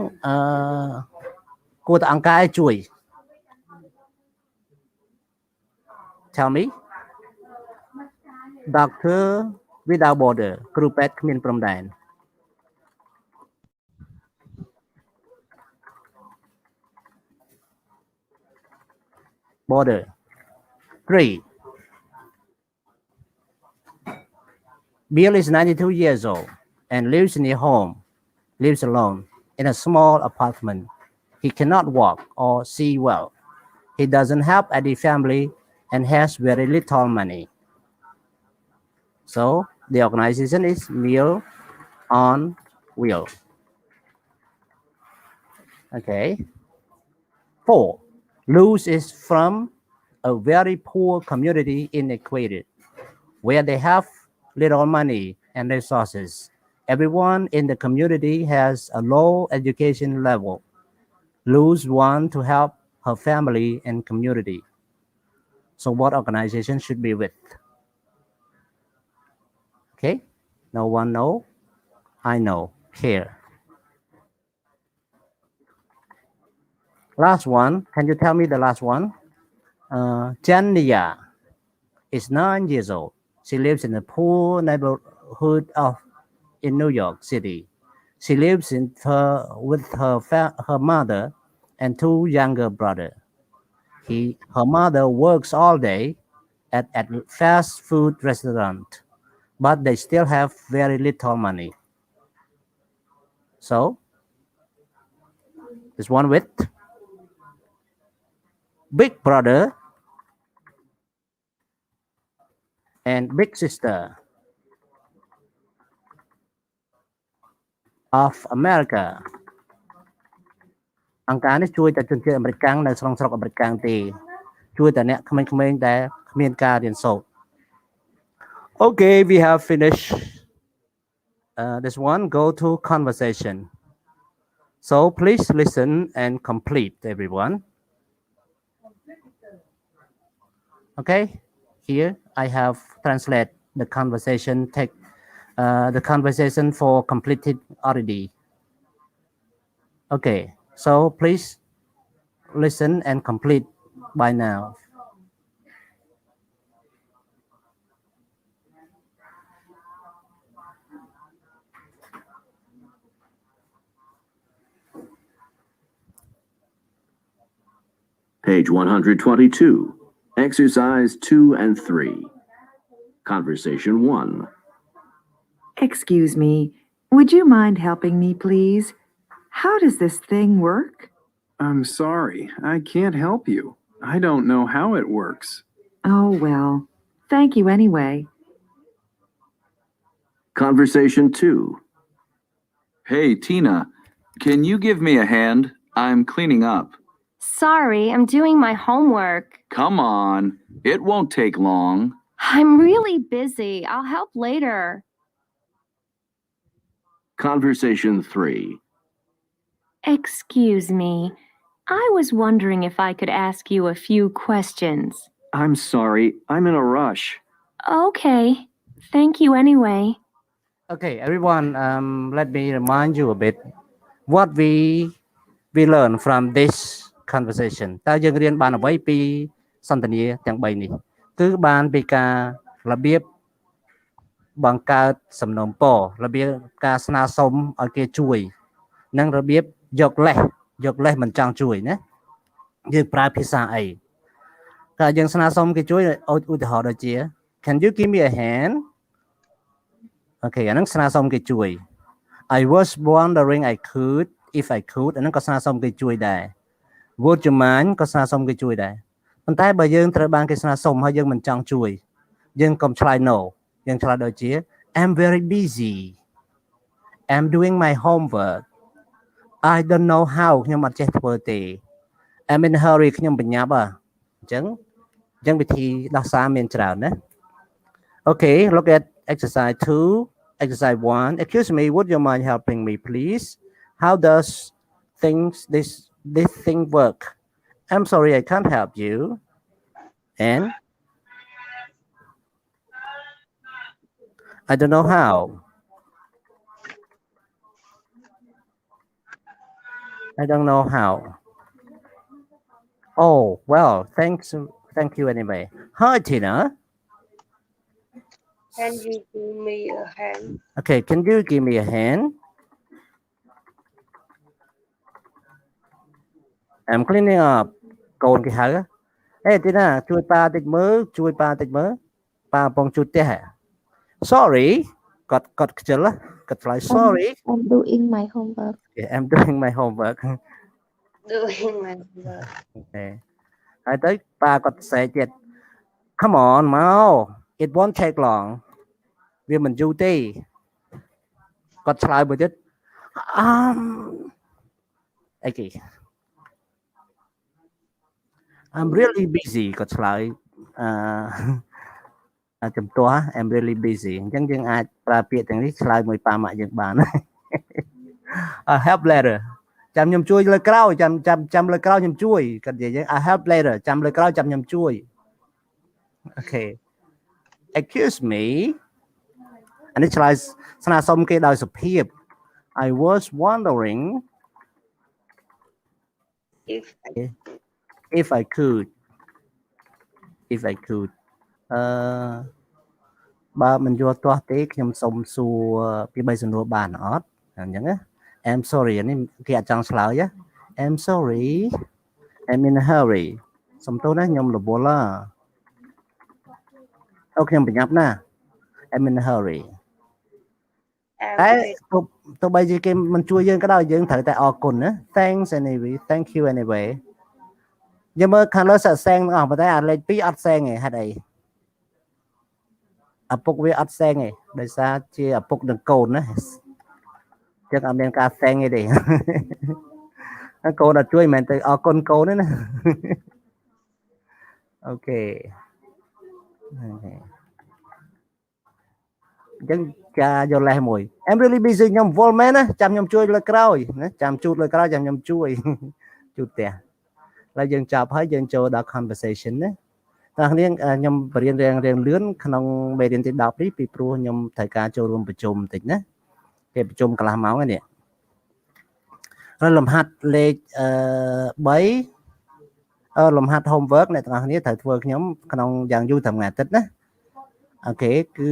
គួរតែអង្គការឲ្យជួយ Tell me. Doctor Without Border គ្រូពេទ្យគ្មានព្រំដែន Border. 3. Bill is 92 years old and lives in a home, lives alone in a small apartment. He cannot walk or see well. He doesn't have any family and has very little money. So the organization is Meal on Wheel. Okay. 4. Luz is from a very poor community in Ecuador, where they have little money and resources. Everyone in the community has a low education level. Luz wants to help her family and community. So what organization should be with? Okay, no one know? I know. CARE. Last one, can you tell me the last one? Jania is 9 years old. She lives in a poor neighborhood in New York City. She lives with her mother and 2 younger brothers. Her mother works all day at fast food restaurant, but they still have very little money. So this one with big brother and big sister of America. អង្គការនេះជួយតែជនជាតិអាមេរិកនៅក្នុងស្រុកអាមេរិកទេជួយតែអ្នកក្មេងៗដែលគ្មានការរៀនសូត្រ Okay, we have finished this one. Go to conversation. So please listen and complete, everyone. Okay, here I have translated the conversation text, the conversation for completed already. Okay, so please listen and complete by now. Page 122. Exercise 2 and 3. Conversation 1. Excuse me, would you mind helping me, please? How does this thing work? I'm sorry, I can't help you. I don't know how it works. Oh, well, Thank you anyway. Conversation 2. Hey, Tina, can you give me a hand? I'm cleaning up. Sorry, I'm doing my homework. Come on, it won't take long. I'm really busy. I'll help later. Conversation 3. Excuse me. I was wondering if I could ask you a few questions. I'm sorry, I'm in a rush. Okay. Thank you anyway. Okay, everyone, let me remind you a bit what we learn from this conversation តើយើងរៀនបានអ្វីពីសន្ទនាទាំង3នេះគឺបានពីការរបៀបបង្កើតសំណូមពររបៀបការស្នើសុំឲ្យគេជួយនិងរបៀបយកលេសមិនចង់ជួយណាយើងប្រើភាសាអីតើយើងស្នើសុំគេជួយឧទាហរណ៍ដូចជា Can you give me a hand អូខេអាហ្នឹងស្នើសុំគេជួយ I was wondering if I could អាហ្នឹងក៏ស្នើសុំគេជួយដែរ Would you mind ក៏ស្នើសុំគេជួយដែរប៉ុន្តែបើយើងត្រូវបានគេស្នើសុំហើយយើងមិនចង់ជួយយើងកុំឆ្លើយ no យើងឆ្លើយដូចជា I'm very busy I'm doing my homework I don't know how ខ្ញុំអត់ចេះធ្វើទេ I'm in a hurry ខ្ញុំបញ្ញាប់អញ្ចឹងវិធីដោះសារមានច្រើនណា Okay, look at exercise 2, exercise 1. Excuse me, would you mind helping me, please? How does this thing work? I'm sorry, I can't help you. And I don't know how. I don't know how. Oh, well, thank you anyway. Hi, Tina. Can you give me a hand? Okay, can you give me a hand? I'm cleaning up. កូនគេហៅ Hey Tina ជួយប៉ាតិចមើលប៉ាកំពុងជូតផ្ទះ Sorry គាត់ខ្ជិលគាត់ឆ្លើយ Sorry I'm doing my homework. Yeah, I'm doing my homework Doing my homework. Okay ហើយទៅប៉ាគាត់ស្រែកទៀត Come on មក It won't take long វាមិនយូរទេគាត់ឆ្លើយមួយទៀតអីគេ I'm really busy គាត់ឆ្លើយចំទាស់ I'm really busy អញ្ចឹងយើងអាចប្រើពាក្យទាំងនេះឆ្លើយមួយប៉ាម៉ាក់យើងបាន help later ចាំខ្ញុំជួយលើក្រោយចាំលើក្រោយខ្ញុំជួយគាត់និយាយ I help later ចាំលើក្រោយចាំខ្ញុំជួយ Okay Excuse me អានេះឆ្លើយស្នើសុំគេដោយសុភាព I was wondering if I could បើមិនយល់ទាស់ទេខ្ញុំសូមសួរពី3សំណួរបានអត់អញ្ចឹងណា I'm sorry នេះគេអត់ចង់ឆ្លើយ I'm sorry I'm in a hurry សុំទោសណាខ្ញុំរវល់ខ្ញុំបញ្ញាប់ណា I'm in a hurry តែទោះបីជាគេមិនជួយយើងក៏ដោយយើងត្រូវតែអរគុណណា Thanks anyway Thank you anyway យើងមើលខាងលើសាក់សែងទាំងអស់ប៉ុន្តែអាលេខ2អត់សែងទេហេតុអីឪពុកវាអត់សែងទេដោយសារជាឪពុកនឹងកូនណាចឹងអត់មានការសែងទេកូនអត់ជួយមិនមែនទៅអរគុណកូនទេណាអូខេចឹងចាយកលេសមួយ I'm really busy ខ្ញុំវល់មែនណាចាំខ្ញុំជួយលើក្រោយណាចាំជូតលើក្រោយចាំខ្ញុំជួយជូតផ្ទះហើយយើងចប់ហើយយើងចូលដល់ conversation ណាតោះគ្នាខ្ញុំបរៀនរៀងលឿនក្នុងមេរៀនទី10នេះពីព្រោះខ្ញុំត្រូវការចូលរួមប្រជុំបន្តិចណាគេប្រជុំកន្លះម៉ោងហ្នឹងនេះហើយលំហាត់លេខ3លំហាត់ homework អ្នកទាំងអស់គ្នាត្រូវធ្វើខ្ញុំក្នុងយ៉ាងយូរ5ថ្ងៃអាទិត្យណាអូខេគឺ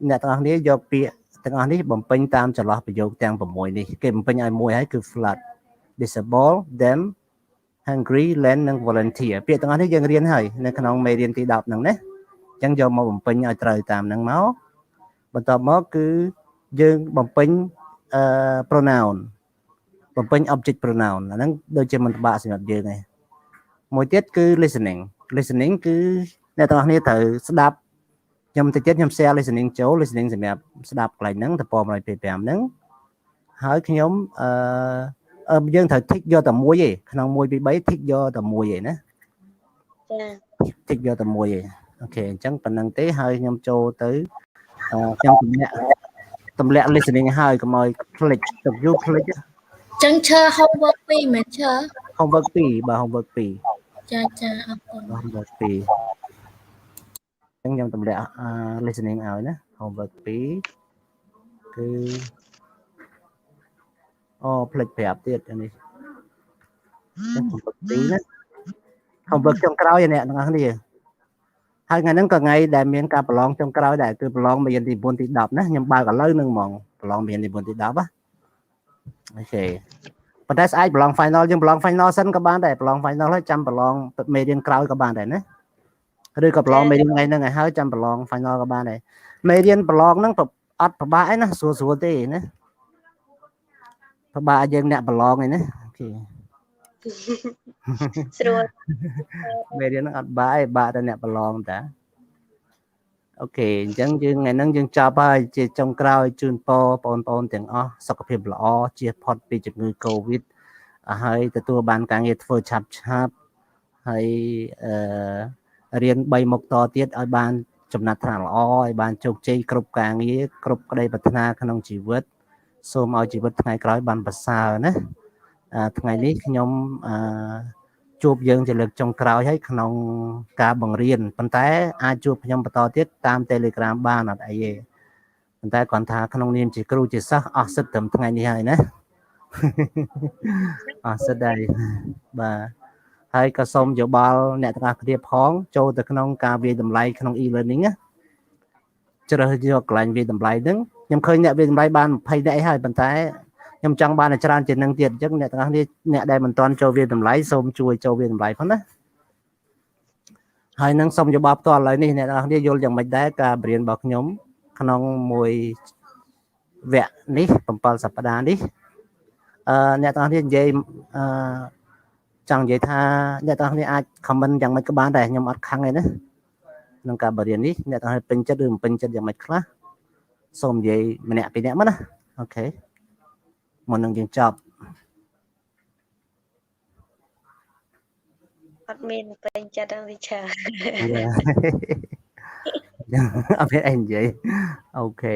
អ្នកទាំងអស់គ្នាយកពាក្យទាំងអស់នេះបំពេញតាមចន្លោះប្រយោគទាំង6នេះគេបំពេញឲ្យមួយហើយគឺ flood disable them hungry land និង volunteer ពាក្យទាំងអស់នេះយើងរៀនហើយនៅក្នុងមេរៀនទី10ហ្នឹងណាអញ្ចឹងយកមកបំពេញឲ្យត្រូវតាមហ្នឹងមកបន្ទាប់មកគឺយើងបំពេញpronoun បំពេញ object pronoun អាហ្នឹងដូចជាមិនពិបាកសម្រាប់យើងទេមួយទៀតគឺ listening គឺអ្នកទាំងអស់គ្នាត្រូវស្ដាប់ ខ្ញុំតិចទៀតខ្ញុំ share listening ចូល listening សម្រាប់ស្ដាប់កន្លែងហ្នឹងតព125ហ្នឹងហើយខ្ញុំយើងត្រូវ tick យកតែមួយឯងក្នុង1 2 3 tick យកតែមួយឯងណា ចា tick យកតែមួយឯងអូខេអញ្ចឹងប៉ុណ្្នឹងទេហើយខ្ញុំចូលទៅខ្ញុំទម្លាក់ listening ហើយកុំឲ្យ click ទៅ view click ចឹងឈើ homework 2មិនឈើ homework 2បាទ homework 2 ចាចាអរគុណ homework 2អញ្ចឹងខ្ញុំទម្លាក់listening ឲ្យណា homework 2គឺអូផ្លេចប្រាប់ទៀតនេះ homework 2ណា homework ចុងក្រោយអ្នកទាំងអស់គ្នាហើយថ្ងៃហ្នឹងក៏ថ្ងៃដែលមានការប្រឡងចុងក្រោយដែរគឺប្រឡងមានទី9ទី10ណាខ្ញុំបើកឥឡូវហ្នឹងហ្មងប្រឡងមានទី9ទី10ណាអូខេប៉ុន្តែស្អែកប្រឡង final យើងប្រឡង final សិនក៏បានដែរប្រឡង final ហើយចាំប្រឡងមេរៀនក្រោយក៏បានដែរណាឬក៏ប្រឡងមេរៀនថ្ងៃហ្នឹងឲ្យហើយចាំប្រឡង final ក៏បានដែរមេរៀនប្រឡងហ្នឹងអត់ពិបាកអីណាស្រួលទេណាពិបាកយើងអ្នកប្រឡងឯណាអូខេ ស្រួល មេរៀនហ្នឹងអត់បាក់តែអ្នកប្រឡងតាអូខេអញ្ចឹងយើងថ្ងៃហ្នឹងយើងចប់ហើយជាចុងក្រោយជូនពរបងប្អូនទាំងអស់សុខភាពល្អជៀសផុតពីជំងឺ Covid ហើយទទួលបានការងារធ្វើឆាប់ហើយរៀន3មុខតទៀតឲ្យបានចំណាត់ថ្នាក់ល្អឲ្យបានជោគជ័យគ្រប់ការងារគ្រប់ក្តីប្រាថ្នាក្នុងជីវិតសូមឲ្យជីវិតថ្ងៃក្រោយបានប្រសើរណាថ្ងៃនេះខ្ញុំជួបយើងជាលើកចុងក្រោយហើយក្នុងការបង្រៀនប៉ុន្តែអាចជួបខ្ញុំបន្តទៀតតាម Telegram បានអត់អីទេប៉ុន្តែគាត់ថាក្នុងនាមជាគ្រូជាសិស្សអស់សិទ្ធត្រឹមថ្ងៃនេះហើយណាអស់សិទ្ធហើយបាទហើយក៏សូមយោបល់អ្នកទាំងអស់គ្នាផងចូលទៅក្នុងការវាយតម្លៃក្នុង e-learning ណាជ្រើសយកកន្លែងវាយតម្លៃហ្នឹងខ្ញុំឃើញអ្នកវាយតម្លៃបាន20នាក់ហើយប៉ុន្តែខ្ញុំចង់បានច្រើនជាងនឹងទៀតអញ្ចឹងអ្នកទាំងអស់គ្នាអ្នកដែលមិនទាន់ចូលវាតម្លៃសូមជួយចូលវាតម្លៃផងណាហើយនឹងសូមយោបល់ផ្ទាល់ឥឡូវនេះអ្នកទាំងអស់គ្នាយល់យ៉ាងម៉េចដែរការបរៀនរបស់ខ្ញុំក្នុងមួយវគ្គនេះ7សប្តាហ៍នេះអ្នកទាំងអស់គ្នានិយាយចង់និយាយថាអ្នកទាំងអស់គ្នាអាច comment យ៉ាងម៉េចក៏បានដែរខ្ញុំអត់ខឹងទេណាក្នុងការបរៀននេះអ្នកទាំងអស់គ្នាពេញចិត្តឬមិនពេញចិត្តយ៉ាងម៉េចខ្លះសូមនិយាយម្នាក់ពីរនាក់មកណាអូខេមុននឹងយើងចប់ អត់មានពេញចិត្តទេវិឆា អត់មានអីនិយាយអូខេ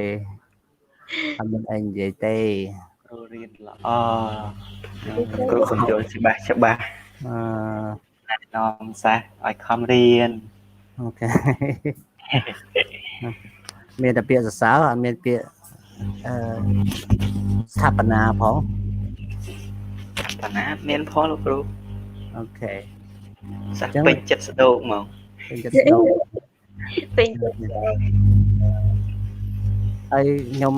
អត់មានអីនិយាយទេ គ្រូរៀនល្អគ្រូសំយល់ច្បាស់ណែនាំសាសឲ្យខំរៀន អូខេមានតែពាក្យសរសើរអត់មានពាក្យស្ថាបនាផងបណ្ណាមានផលលោកគ្រូ អូខេ សាសពេញចិត្តស្ដោកហ្មង ពេញចិត្តស្ដោក ពេញចិត្ត ហើយខ្ញុំ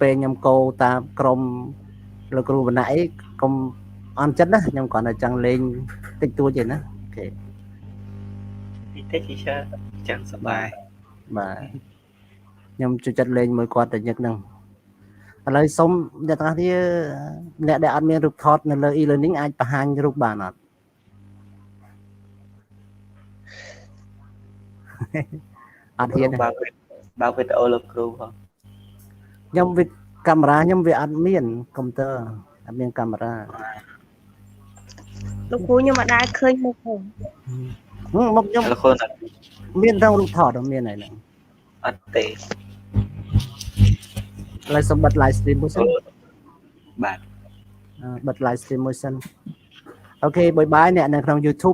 ពេលខ្ញុំកោតាមក្រុមលោកគ្រូបណ្ណាអីកុំអន់ចិត្តណាខ្ញុំគ្រាន់តែចង់លេងតិចតួចទេណាអូខេ តិចទីច្រើនចឹងសប្បាយ បាទខ្ញុំចូលចិត្តលេងមួយគាត់តែញឹកហ្នឹងឥឡូវសុំអ្នកទាំងអស់គ្នាអ្នកដែលអត់មានរូបថតនៅលើ e-learning អាចបង្ហាញរូបបានអត់អត់ហ៊ាន បើវីដេអូលោកគ្រូផង ខ្ញុំវិកាមេរ៉ាខ្ញុំវាអត់មានកុំព្យូទ័រអត់មានកាមេរ៉ា លោកគ្រូខ្ញុំអត់ដែរឃើញមុខផង មកខ្ញុំ លោកគ្រូ មានទាំងរូបថតមានហើយហ្នឹង អត់ទេ ឥឡូវសូមបិទ live stream មួយសិន បាទ បិទ live stream មួយសិនអូខេបាយបាយអ្នកនៅក្នុង YouTube